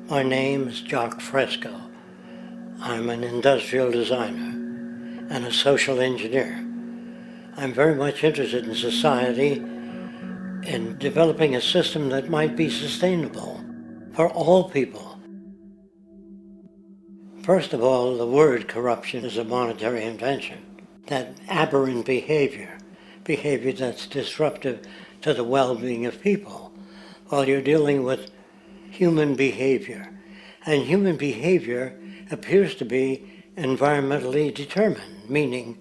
My name is Jock Fresco. I'm an industrial designer and a social engineer. I'm very much interested in society, in developing a system that might be sustainable for all people. First of all, the word corruption is a monetary invention. That aberrant behavior that's disruptive to the well-being of people, while you're dealing with human behavior. And human behavior appears to be environmentally determined, meaning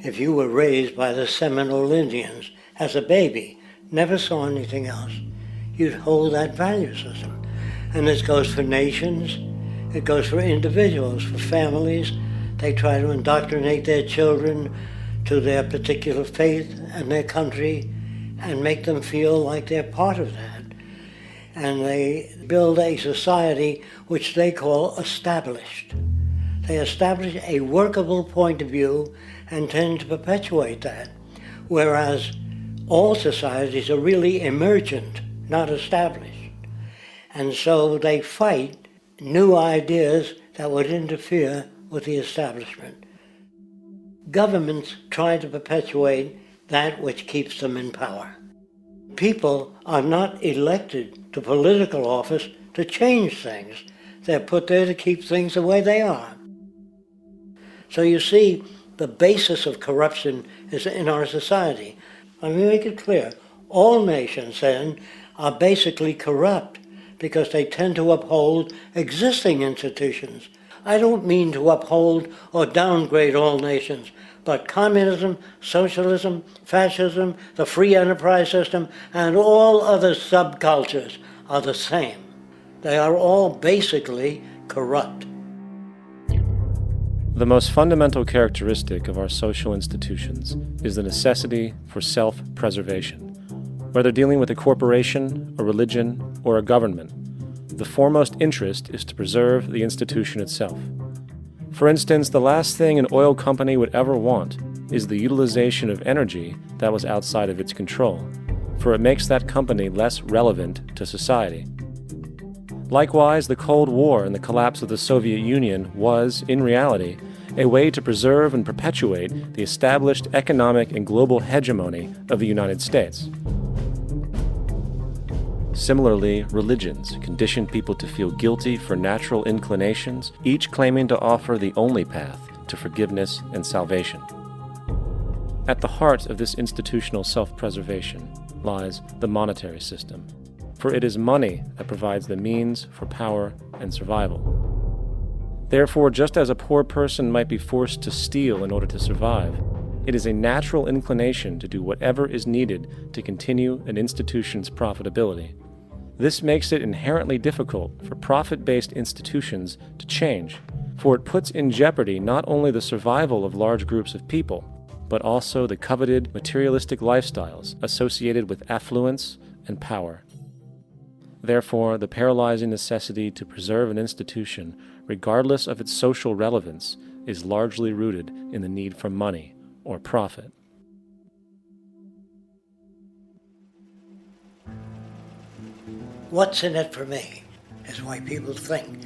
if you were raised by the Seminole Indians as a baby, never saw anything else, you'd hold that value system. And this goes for nations, it goes for individuals, for families. They try to indoctrinate their children to their particular faith and their country and make them feel like they're part of that. And they build a society which they call established. They establish a workable point of view and tend to perpetuate that, whereas all societies are really emergent, not established. And so they fight new ideas that would interfere with the establishment. Governments try to perpetuate that which keeps them in power. People are not elected to political office to change things. They're put there to keep things the way they are. So you see, the basis of corruption is in our society. Let me make it clear. All nations, then, are basically corrupt because they tend to uphold existing institutions. I don't mean to uphold or downgrade all nations, but communism, socialism, fascism, the free enterprise system, and all other subcultures are the same. They are all basically corrupt. The most fundamental characteristic of our social institutions is the necessity for self-preservation. Whether dealing with a corporation, a religion, or a government, the foremost interest is to preserve the institution itself. For instance, the last thing an oil company would ever want is the utilization of energy that was outside of its control, for it makes that company less relevant to society. Likewise, the Cold War and the collapse of the Soviet Union was, in reality, a way to preserve and perpetuate the established economic and global hegemony of the United States. Similarly, religions condition people to feel guilty for natural inclinations, each claiming to offer the only path to forgiveness and salvation. At the heart of this institutional self-preservation lies the monetary system, for it is money that provides the means for power and survival. Therefore, just as a poor person might be forced to steal in order to survive, it is a natural inclination to do whatever is needed to continue an institution's profitability. This makes it inherently difficult for profit-based institutions to change, for it puts in jeopardy not only the survival of large groups of people, but also the coveted materialistic lifestyles associated with affluence and power. Therefore, the paralyzing necessity to preserve an institution, regardless of its social relevance, is largely rooted in the need for money or profit. What's in it for me is why people think.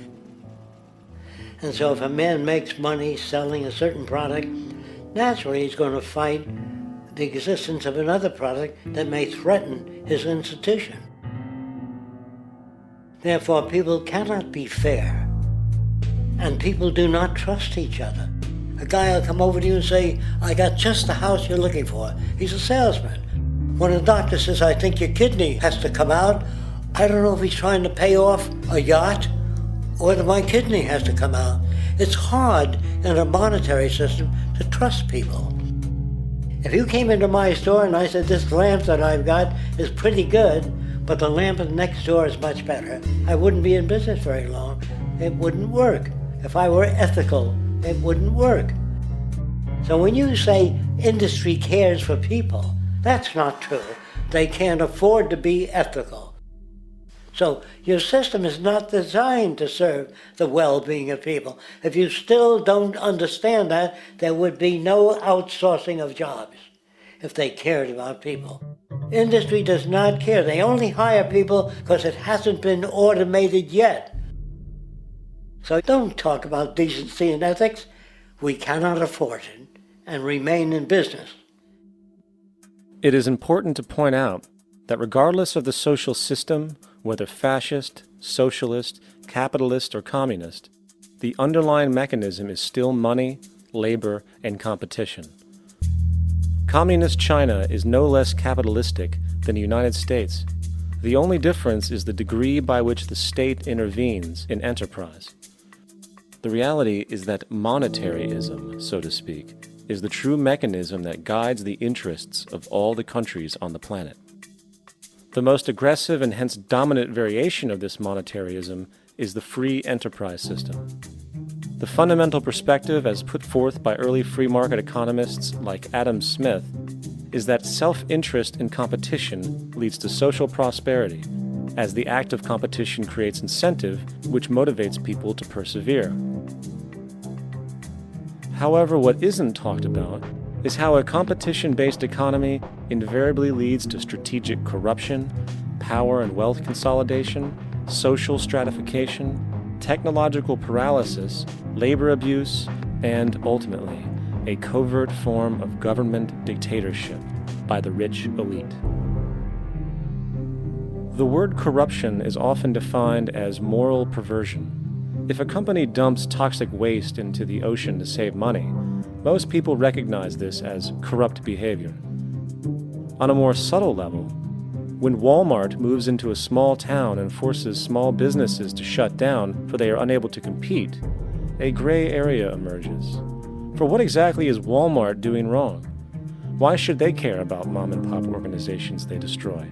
And so if a man makes money selling a certain product, naturally he's going to fight the existence of another product that may threaten his institution. Therefore, people cannot be fair, and people do not trust each other. A guy will come over to you and say, I got just the house you're looking for. He's a salesman. When a doctor says, I think your kidney has to come out, I don't know if he's trying to pay off a yacht or that my kidney has to come out. It's hard in a monetary system to trust people. If you came into my store and I said, this lamp that I've got is pretty good, but the lamp next door is much better, I wouldn't be in business very long. It wouldn't work. If I were ethical, it wouldn't work. So when you say industry cares for people, that's not true. They can't afford to be ethical. So your system is not designed to serve the well-being of people. If you still don't understand that, there would be no outsourcing of jobs if they cared about people. Industry does not care. They only hire people because it hasn't been automated yet. So don't talk about decency and ethics. We cannot afford it and remain in business. It is important to point out that regardless of the social system, whether fascist, socialist, capitalist, or communist, the underlying mechanism is still money, labor, and competition. Communist China is no less capitalistic than the United States. The only difference is the degree by which the state intervenes in enterprise. The reality is that monetaryism, so to speak, is the true mechanism that guides the interests of all the countries on the planet. The most aggressive and hence dominant variation of this monetaryism is the free enterprise system. The fundamental perspective, as put forth by early free market economists like Adam Smith, is that self-interest in competition leads to social prosperity, as the act of competition creates incentive, which motivates people to persevere. However, what isn't talked about is how a competition-based economy invariably leads to strategic corruption, power and wealth consolidation, social stratification, technological paralysis, labor abuse, and, ultimately, a covert form of government dictatorship by the rich elite. The word corruption is often defined as moral perversion. If a company dumps toxic waste into the ocean to save money, most people recognize this as corrupt behavior. On a more subtle level, when Walmart moves into a small town and forces small businesses to shut down for they are unable to compete, a gray area emerges. For what exactly is Walmart doing wrong? Why should they care about mom-and-pop organizations they destroy?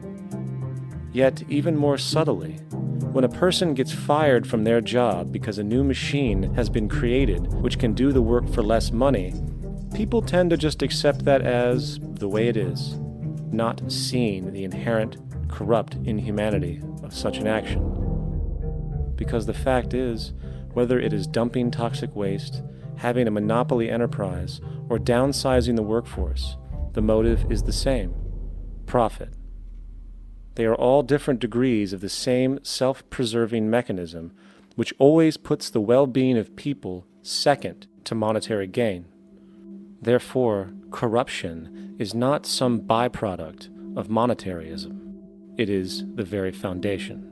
Yet, even more subtly, when a person gets fired from their job because a new machine has been created which can do the work for less money, people tend to just accept that as the way it is, not seeing the inherent corrupt inhumanity of such an action. Because the fact is, whether it is dumping toxic waste, having a monopoly enterprise, or downsizing the workforce, the motive is the same: profit. They are all different degrees of the same self-preserving mechanism, which always puts the well-being of people second to monetary gain. Therefore, corruption is not some byproduct of monetaryism. It is the very foundation.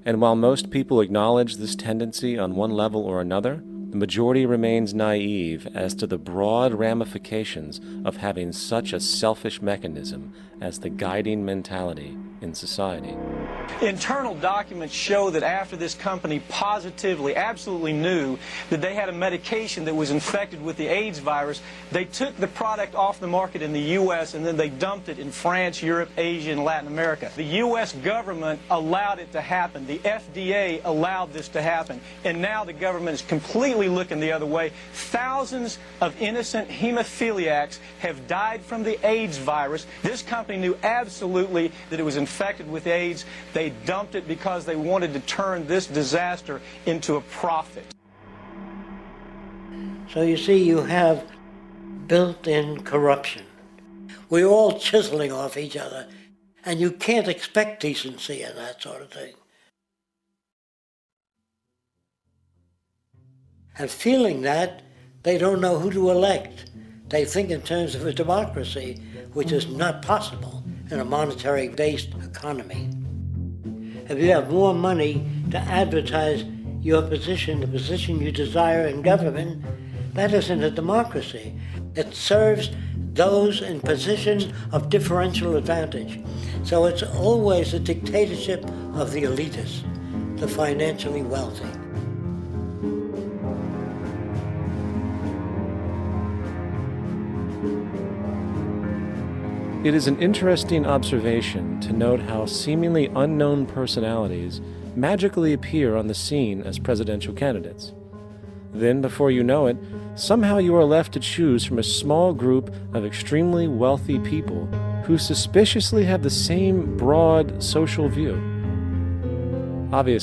And while most people acknowledge this tendency on one level or another, the majority remains naive as to the broad ramifications of having such a selfish mechanism as the guiding mentality in society. Internal documents show that after this company positively, absolutely knew that they had a medication that was infected with the AIDS virus, they took the product off the market in the U.S. and then they dumped it in France, Europe, Asia, and Latin America. The U.S. government allowed it to happen. The FDA allowed this to happen. And now the government is completely looking the other way. Thousands of innocent hemophiliacs have died from the AIDS virus. This company knew absolutely that it was infected with AIDS. They dumped it because they wanted to turn this disaster into a profit. So you see, you have built-in corruption. We're all chiseling off each other, and you can't expect decency and that sort of thing. And feeling that, they don't know who to elect. They think in terms of a democracy, which is not possible in a monetary-based economy. If you have more money to advertise your position, the position you desire in government, that isn't a democracy. It serves those in positions of differential advantage. So it's always a dictatorship of the elitists, the financially wealthy. It is an interesting observation to note how seemingly unknown personalities magically appear on the scene as presidential candidates. Then, before you know it, somehow you are left to choose from a small group of extremely wealthy people who suspiciously have the same broad social view. Obviously,